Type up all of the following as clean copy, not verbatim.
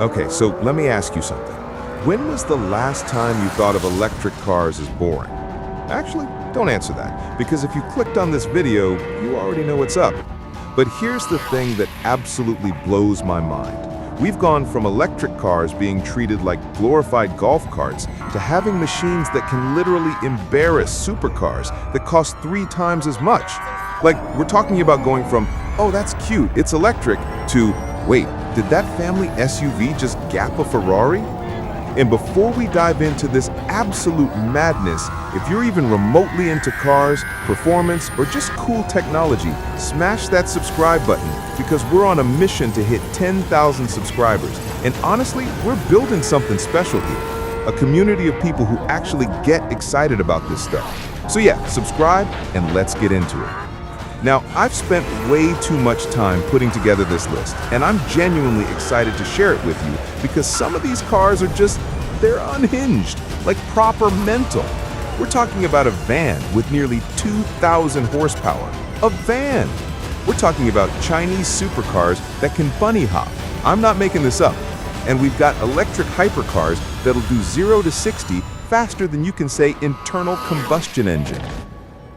Okay, so let me ask you something. When was the last time you thought of electric cars as boring? Actually, don't answer that, because if you clicked on this video, you already know what's up. But here's the thing that absolutely blows my mind. We've gone from electric cars being treated like glorified golf carts to having machines that can literally embarrass supercars that cost 3 times as much. Like, we're talking about going from, oh, that's cute, it's electric, to, wait, did that family SUV just gap a Ferrari? And before we dive into this absolute madness, if you're even remotely into cars, performance, or just cool technology, smash that subscribe button, because we're on a mission to hit 10,000 subscribers. And honestly, we're building something special here. A community of people who actually get excited about this stuff. So yeah, subscribe and let's get into it. Now, I've spent way too much time putting together this list, and I'm genuinely excited to share it with you because some of these cars are just, they're unhinged, like proper mental. We're talking about a van with nearly 2,000 horsepower. A van! We're talking about Chinese supercars that can bunny hop. I'm not making this up. And we've got electric hypercars that'll do 0 to 60 faster than you can say internal combustion engine.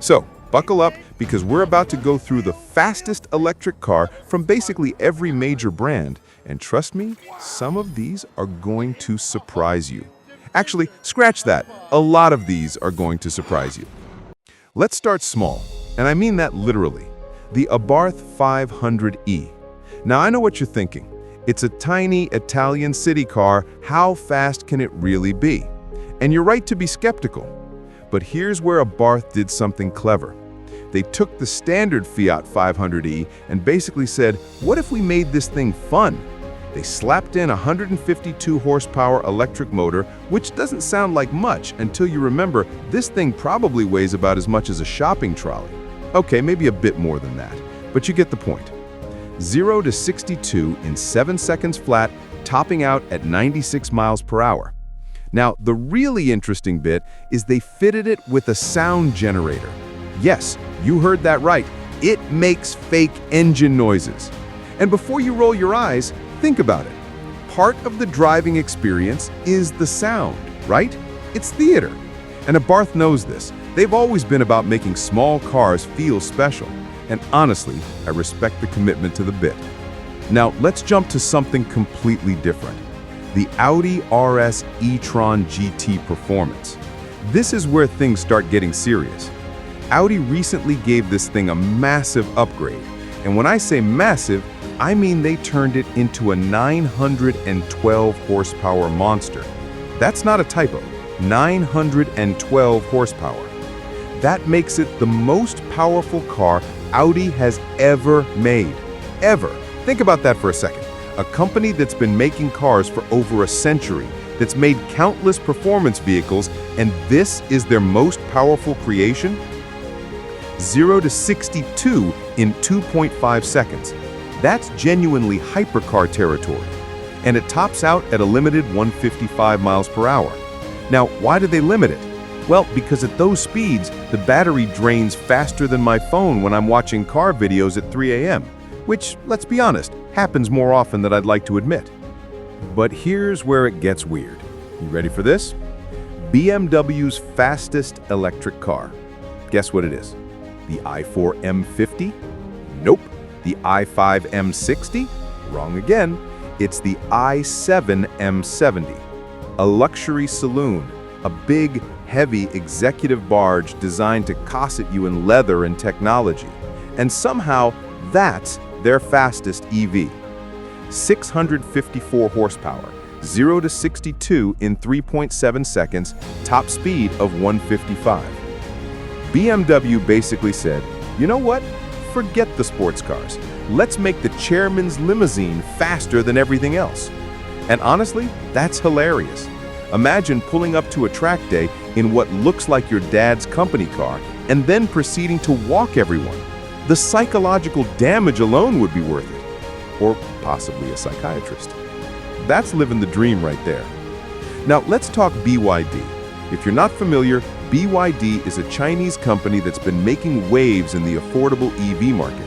So, buckle up, because we're about to go through the fastest electric car from basically every major brand. And trust me, some of these are going to surprise you. Actually, scratch that. A lot of these are going to surprise you. Let's start small, and I mean that literally. The Abarth 500e. Now, I know what you're thinking. It's a tiny Italian city car. How fast can it really be? And you're right to be skeptical. But here's where Abarth did something clever. They took the standard Fiat 500e and basically said, what if we made this thing fun? They slapped in a 152 horsepower electric motor, which doesn't sound like much until you remember this thing probably weighs about as much as a shopping trolley. Okay, maybe a bit more than that, but you get the point. 0 to 62 in 7 seconds flat, topping out at 96 miles per hour. Now, the really interesting bit is they fitted it with a sound generator. Yes, you heard that right. It makes fake engine noises. And before you roll your eyes, think about it. Part of the driving experience is the sound, right? It's theater. And Abarth knows this. They've always been about making small cars feel special. And honestly, I respect the commitment to the bit. Now, let's jump to something completely different. The Audi RS e-tron GT performance. This is where things start getting serious. Audi recently gave this thing a massive upgrade. And when I say massive, I mean they turned it into a 912 horsepower monster. That's not a typo, 912 horsepower. That makes it the most powerful car Audi has ever made. Ever. Think about that for a second. A company that's been making cars for over a century, that's made countless performance vehicles, and this is their most powerful creation? 0 to 62 in 2.5 seconds. That's genuinely hypercar territory. And it tops out at a limited 155 miles per hour. Now, why did they limit it? Well, because at those speeds, the battery drains faster than my phone when I'm watching car videos at 3 a.m., which, let's be honest, happens more often than I'd like to admit. But here's where it gets weird. You ready for this? BMW's fastest electric car. Guess what it is? The i4 M50? Nope. The i5 M60? Wrong again. It's the i7 M70. A luxury saloon, a big, heavy executive barge designed to cosset you in leather and technology. And somehow, that's their fastest EV. 654 horsepower, 0 to 62 in 3.7 seconds, top speed of 155. BMW basically said, you know what? Forget the sports cars. Let's make the chairman's limousine faster than everything else. And honestly, that's hilarious. Imagine pulling up to a track day in what looks like your dad's company car and then proceeding to walk everyone. The psychological damage alone would be worth it. Or possibly a psychiatrist. That's living the dream right there. Now let's talk BYD. If you're not familiar, BYD is a Chinese company that's been making waves in the affordable EV market.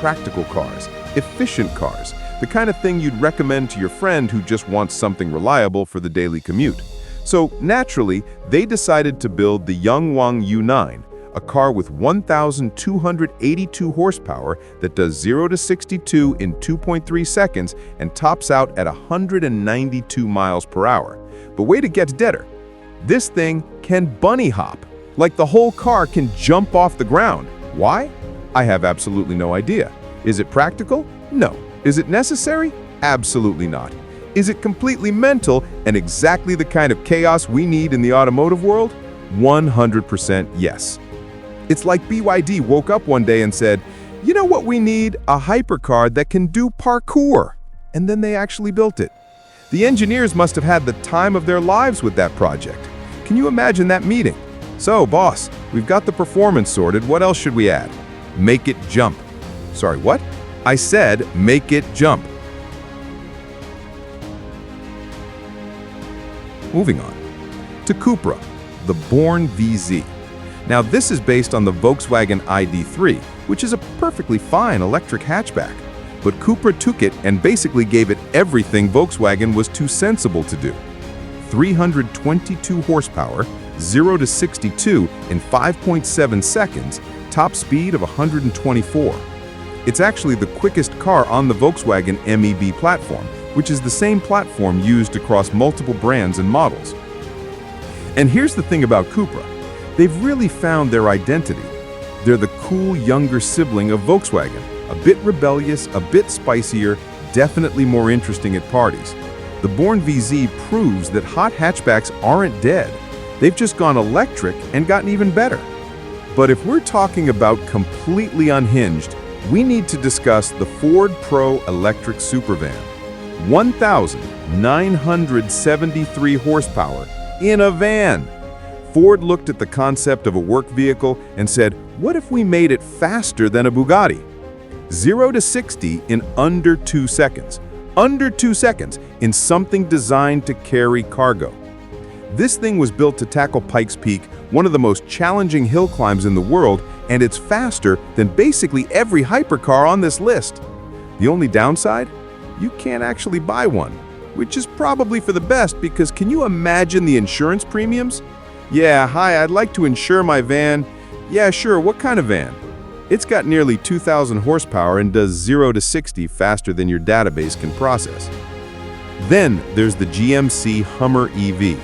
Practical cars, efficient cars, the kind of thing you'd recommend to your friend who just wants something reliable for the daily commute. So, naturally, they decided to build the Yangwang U9, a car with 1,282 horsepower that does 0 to 62 in 2.3 seconds and tops out at 192 miles per hour. But wait, it gets deader. This thing can bunny hop. Like the whole car can jump off the ground. Why? I have absolutely no idea. Is it practical? No. Is it necessary? Absolutely not. Is it completely mental and exactly the kind of chaos we need in the automotive world? 100% yes. It's like BYD woke up one day and said, you know what we need? A hypercar that can do parkour. And then they actually built it. The engineers must have had the time of their lives with that project. Can you imagine that meeting? So, boss, we've got the performance sorted. What else should we add? Make it jump. Sorry, what? I said make it jump. Moving on to Cupra, the Born VZ. Now, this is based on the Volkswagen ID.3, which is a perfectly fine electric hatchback. But Cupra took it and basically gave it everything Volkswagen was too sensible to do. 322 horsepower, 0 to 62 in 5.7 seconds, top speed of 124. It's actually the quickest car on the Volkswagen MEB platform, which is the same platform used across multiple brands and models. And here's the thing about Cupra. They've really found their identity. They're the cool younger sibling of Volkswagen, a bit rebellious, a bit spicier, definitely more interesting at parties. The Born VZ proves that hot hatchbacks aren't dead. They've just gone electric and gotten even better. But if we're talking about completely unhinged, we need to discuss the Ford Pro electric Supervan. 1,973 horsepower in a van. Ford looked at the concept of a work vehicle and said, what if we made it faster than a Bugatti? 0 to 60 in under 2 seconds. Under 2 seconds in something designed to carry cargo. This thing was built to tackle Pikes Peak, one of the most challenging hill climbs in the world, and it's faster than basically every hypercar on this list. The only downside? You can't actually buy one, which is probably for the best because can you imagine the insurance premiums? Yeah, hi, I'd like to insure my van. Yeah, sure, what kind of van? It's got nearly 2,000 horsepower and does 0 to 60 faster than your database can process. Then there's the GMC Hummer EV.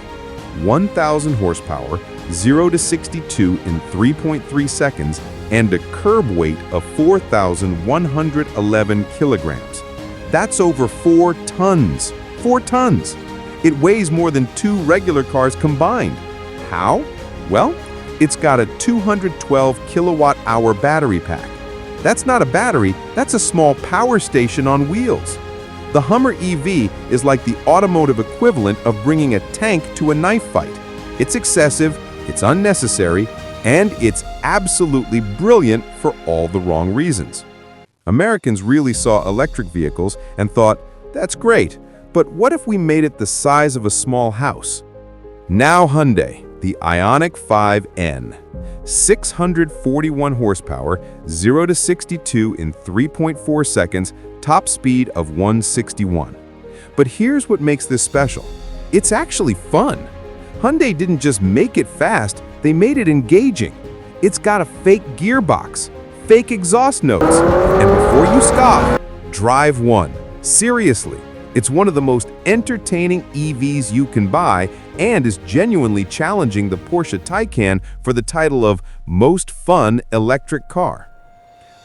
1,000 horsepower, 0 to 62 in 3.3 seconds, and a curb weight of 4,111 kilograms. That's over 4 tons. 4 tons! It weighs more than 2 regular cars combined. How? Well, it's got a 212 kilowatt-hour battery pack. That's not a battery, that's a small power station on wheels. The Hummer EV is like the automotive equivalent of bringing a tank to a knife fight. It's excessive, it's unnecessary, and it's absolutely brilliant for all the wrong reasons. Americans really saw electric vehicles and thought, that's great, but what if we made it the size of a small house? Now Hyundai, the Ioniq 5N. 641 horsepower, 0 to 62 in 3.4 seconds, top speed of 161. But here's what makes this special. It's actually fun. Hyundai didn't just make it fast, they made it engaging. It's got a fake gearbox, fake exhaust notes, and before you scoff, drive one. Seriously, it's one of the most entertaining EVs you can buy and is genuinely challenging the Porsche Taycan for the title of Most Fun Electric Car.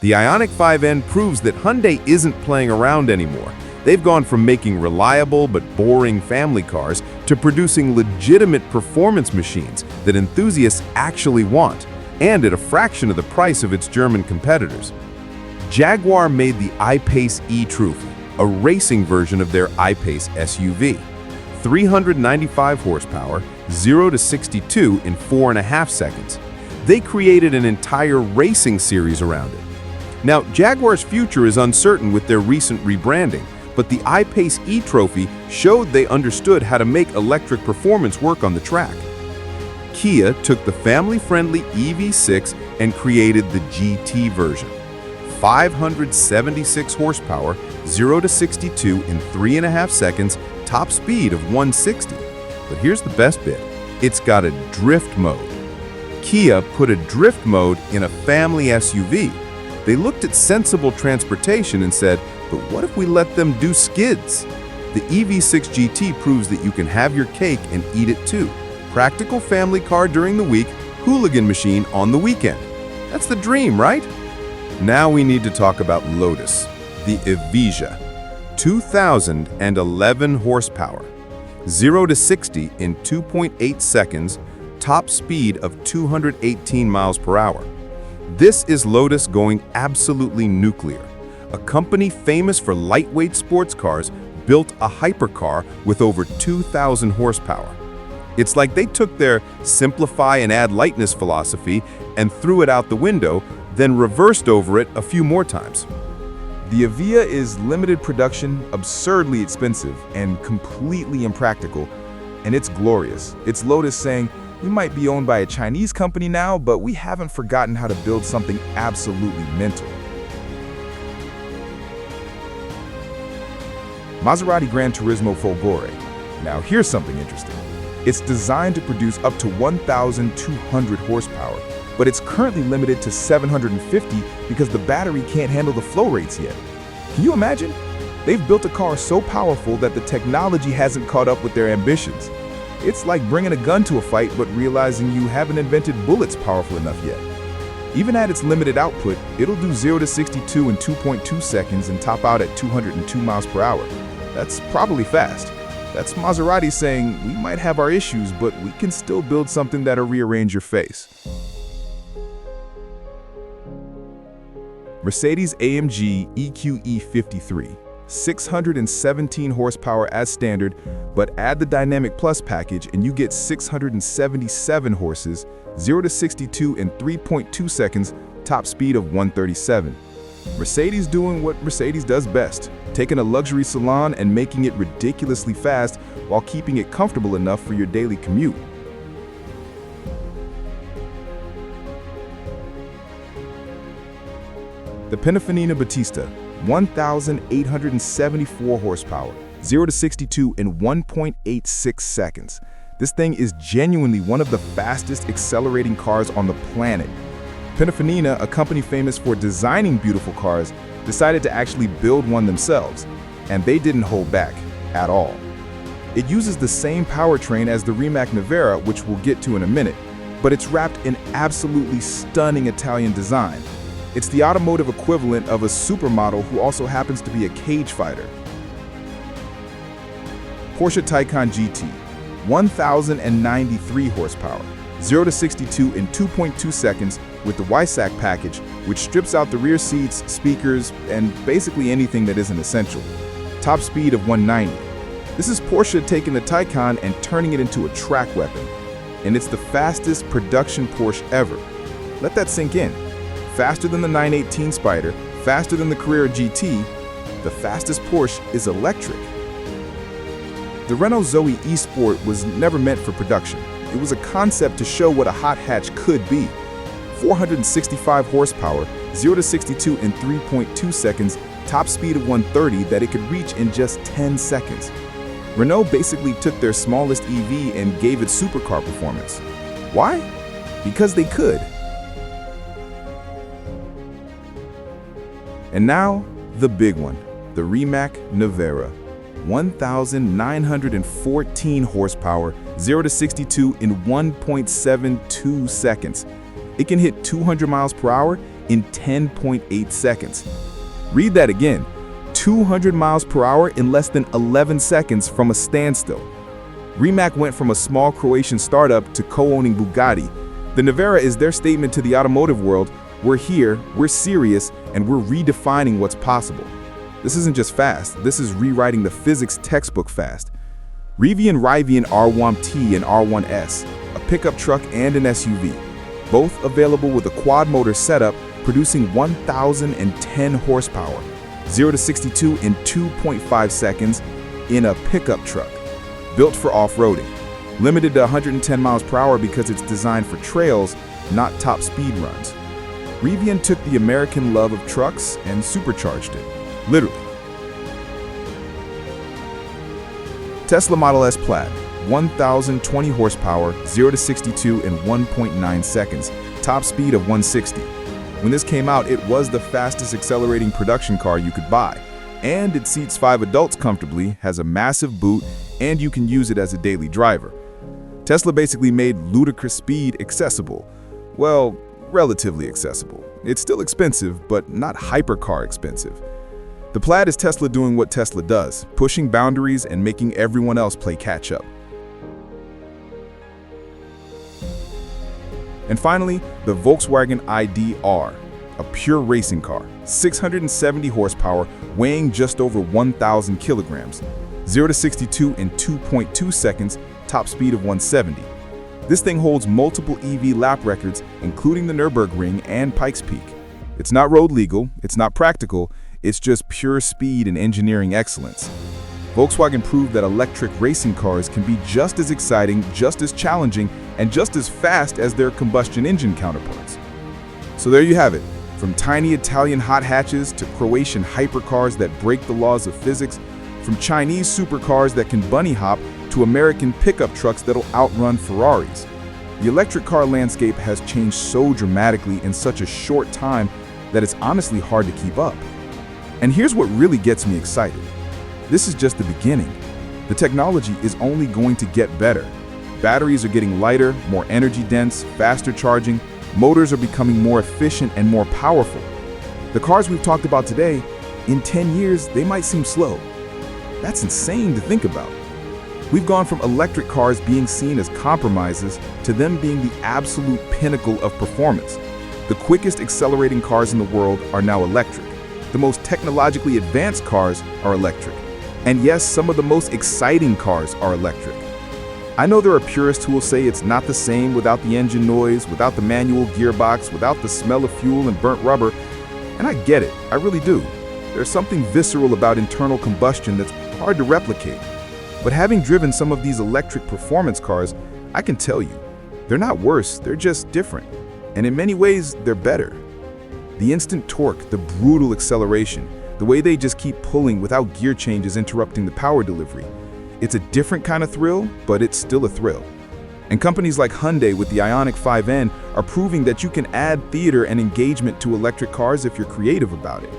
The Ioniq 5N proves that Hyundai isn't playing around anymore. They've gone from making reliable but boring family cars to producing legitimate performance machines that enthusiasts actually want, and at a fraction of the price of its German competitors. Jaguar made the I-Pace eTrophy, a racing version of their I-Pace SUV. 395 horsepower, 0 to 62 in 4.5 seconds. They created an entire racing series around it. Now, Jaguar's future is uncertain with their recent rebranding, but the I-Pace eTrophy showed they understood how to make electric performance work on the track. Kia took the family-friendly EV6 and created the GT version. 576 horsepower, 0 to 62 in 3.5 seconds, top speed of 160. But here's the best bit. It's got a drift mode. Kia put a drift mode in a family SUV. They looked at sensible transportation and said, but what if we let them do skids? The EV6 GT proves that you can have your cake and eat it too. Practical family car during the week, hooligan machine on the weekend. That's the dream, right? Now we need to talk about Lotus, the Evija. 2011 horsepower, 0 to 60 in 2.8 seconds, top speed of 218 miles per hour. This is Lotus going absolutely nuclear. A company famous for lightweight sports cars built a hypercar with over 2,000 horsepower. It's like they took their simplify and add lightness philosophy and threw it out the window, then reversed over it a few more times. The Evija is limited production, absurdly expensive, and completely impractical, and it's glorious. It's Lotus saying, we might be owned by a Chinese company now, but we haven't forgotten how to build something absolutely mental. Maserati Gran Turismo Folgore. Now here's something interesting. It's designed to produce up to 1,200 horsepower, but it's currently limited to 750 because the battery can't handle the flow rates yet. Can you imagine? They've built a car so powerful that the technology hasn't caught up with their ambitions. It's like bringing a gun to a fight but realizing you haven't invented bullets powerful enough yet. Even at its limited output, it'll do 0 to 62 in 2.2 seconds and top out at 202 miles per hour. That's probably fast. That's Maserati saying, we might have our issues, but we can still build something that'll rearrange your face. Mercedes-AMG EQE 53. 617 horsepower as standard, but add the Dynamic Plus package and you get 677 horses, 0 to 62 in 3.2 seconds, top speed of 137. Mercedes doing what Mercedes does best, taking a luxury salon and making it ridiculously fast while keeping it comfortable enough for your daily commute. The Pininfarina Battista, 1,874 horsepower, 0 to 62 in 1.86 seconds. This thing is genuinely one of the fastest accelerating cars on the planet. Pininfarina, a company famous for designing beautiful cars, decided to actually build one themselves, and they didn't hold back at all. It uses the same powertrain as the Rimac Nevera, which we'll get to in a minute, but it's wrapped in absolutely stunning Italian design. It's the automotive equivalent of a supermodel who also happens to be a cage fighter. Porsche Taycan GT, 1,093 horsepower, 0 to 62 in 2.2 seconds with the YSAC package, which strips out the rear seats, speakers, and basically anything that isn't essential. Top speed of 190. This is Porsche taking the Taycan and turning it into a track weapon. And it's the fastest production Porsche ever. Let that sink in. Faster than the 918 Spider, faster than the Carrera GT, the fastest Porsche is electric. The Renault Zoe e-Sport was never meant for production. It was a concept to show what a hot hatch could be. 465 horsepower, 0 to 62 in 3.2 seconds, top speed of 130 that it could reach in just 10 seconds. Renault basically took their smallest EV and gave it supercar performance. Why? Because they could. And now, the big one, the Rimac Nevera. 1,914 horsepower, 0 to 62 in 1.72 seconds. It can hit 200 miles per hour in 10.8 seconds. Read that again, 200 miles per hour in less than 11 seconds from a standstill. Rimac went from a small Croatian startup to co-owning Bugatti. The Nevera is their statement to the automotive world, we're here, we're serious, and we're redefining what's possible. This isn't just fast, this is rewriting the physics textbook fast. Rivian R1T and R1S, a pickup truck and an SUV, both available with a quad motor setup, producing 1,010 horsepower, 0 to 62 in 2.5 seconds in a pickup truck, built for off-roading. Limited to 110 miles per hour because it's designed for trails, not top speed runs. Rivian took the American love of trucks and supercharged it, literally. Tesla Model S Plaid, 1,020 horsepower, 0 to 62 in 1.9 seconds, top speed of 160. When this came out, it was the fastest accelerating production car you could buy, and it seats 5 adults comfortably, has a massive boot, and you can use it as a daily driver. Tesla basically made ludicrous speed accessible. Well, relatively accessible. It's still expensive, but not hypercar expensive. The Plaid is Tesla doing what Tesla does, pushing boundaries and making everyone else play catch-up. And finally, the Volkswagen ID R, a pure racing car, 670 horsepower, weighing just over 1,000 kilograms, 0 to 62 in 2.2 seconds, top speed of 170. This thing holds multiple EV lap records, including the Nürburgring and Pikes Peak. It's not road legal, it's not practical, it's just pure speed and engineering excellence. Volkswagen proved that electric racing cars can be just as exciting, just as challenging, and just as fast as their combustion engine counterparts. So there you have it. From tiny Italian hot hatches to Croatian hypercars that break the laws of physics, from Chinese supercars that can bunny hop to American pickup trucks that'll outrun Ferraris. The electric car landscape has changed so dramatically in such a short time that it's honestly hard to keep up. And here's what really gets me excited. This is just the beginning. The technology is only going to get better. Batteries are getting lighter, more energy dense, faster charging. Motors are becoming more efficient and more powerful. The cars we've talked about today, in 10 years, they might seem slow. That's insane to think about. We've gone from electric cars being seen as compromises to them being the absolute pinnacle of performance. The quickest accelerating cars in the world are now electric. The most technologically advanced cars are electric. And yes, some of the most exciting cars are electric. I know there are purists who will say it's not the same without the engine noise, without the manual gearbox, without the smell of fuel and burnt rubber. And I get it, I really do. There's something visceral about internal combustion that's hard to replicate. But having driven some of these electric performance cars, I can tell you, they're not worse, they're just different. And in many ways, they're better. The instant torque, the brutal acceleration, the way they just keep pulling without gear changes interrupting the power delivery. It's a different kind of thrill, but it's still a thrill. And companies like Hyundai with the Ioniq 5N are proving that you can add theater and engagement to electric cars if you're creative about it.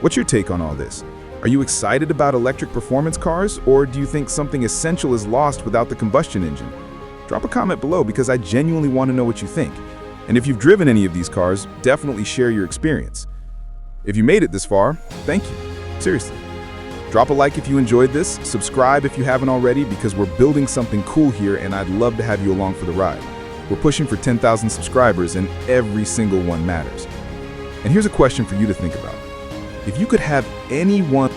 What's your take on all this? Are you excited about electric performance cars, or do you think something essential is lost without the combustion engine? Drop a comment below because I genuinely want to know what you think. And if you've driven any of these cars, definitely share your experience. If you made it this far, thank you. Seriously. Drop a like if you enjoyed this, subscribe if you haven't already because we're building something cool here and I'd love to have you along for the ride. We're pushing for 10,000 subscribers and every single one matters. And here's a question for you to think about. If you could have any one